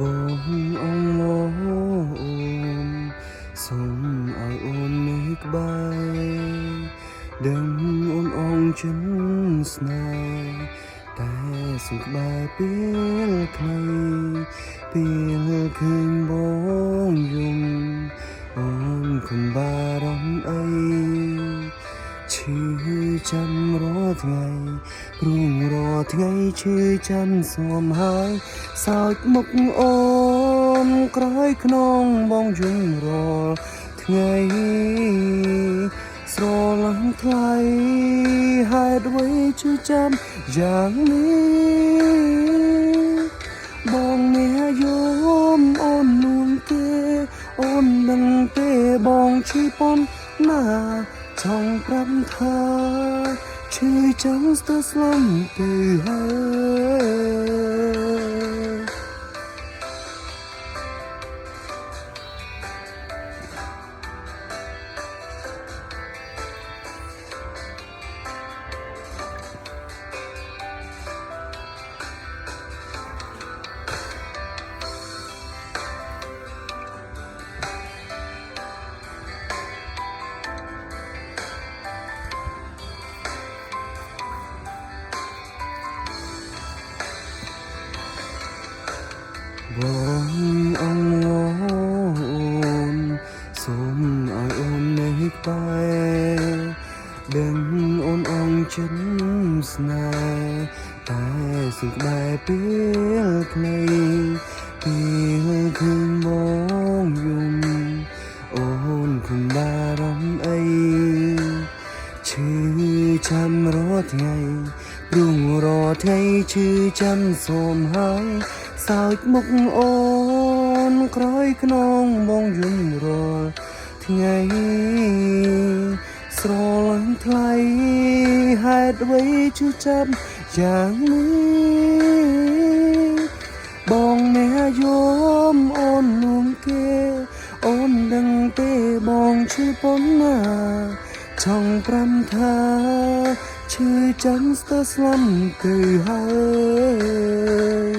បងអងអូនសូមឲ្យអូននៅក្បែរដឹងអូនអងចិនស្នេហ៍តែសុំក្បែរពេលខ្លីពេលឃើញបងយំអូនគំបារម្ភអីឈឺចាំរាល់ថ្ងៃព្រោះរាល់ថ្ងៃឈឺចាំស្មហើយសោចមុខអូនក្រោយខ្នងបងយំរាល់ថ្ងៃស្រឡាញ់ថ្លៃហេតុអ្វីឈឺចាំយ៉ាងនេះបងមានយមអូននួនទេអូននឹងទេបងឈឺប៉ុនណាចង់ប្រាប់ថាឈឺចាំស្ទើរស្លាប់ទៅហើយបងអងអូនសូមឲ្យអូននៅក្បែរដឹងអូនអងចិនស្នេហ៍តែសុខក្បែរពេលខ្លីពេលឃើញបងយំអូនគំបារម្ភអីឈឺចាំរាល់ថ្ងៃព្រោះរាល់ថ្ងៃឈឺចាំសូមហើយសោចមុខអូនក្រោយខ្នងបងយំរាល់ថ្ងៃស្រឡាញ់ថ្លៃហេតុអ្វីឈឺចាំយ៉ាងនេះបងអ្នកយមអូននួនគេអូនដឹងទេបងឈឺប៉ុណ្ណាចង់ប្រាំថាឈឺចាំស្ទើរស្លាប់ទៅហើយ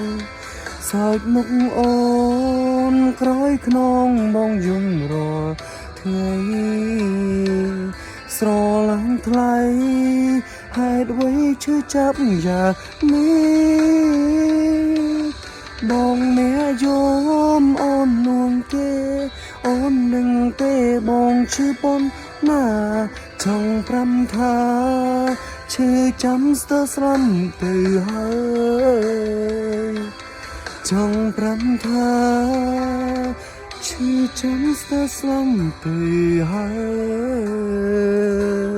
សោចមុខអូនក្រោយខ្នងបងយំរាល់ថ្ងៃស្រឡាញ់ថ្លៃហេតុអ្វីឈឺចាប់យ៉ាងនេះបងអ្នកយមអូននួនទេអូននឹងទេបងឈឺប៉ុនណាចង់ប្រាំថាឈឺចាំស្ទើរស្លាប់ទៅហើយចង់ប្រាំថាឈឺចាំស្ទើរស្លាប់ទៅហើយ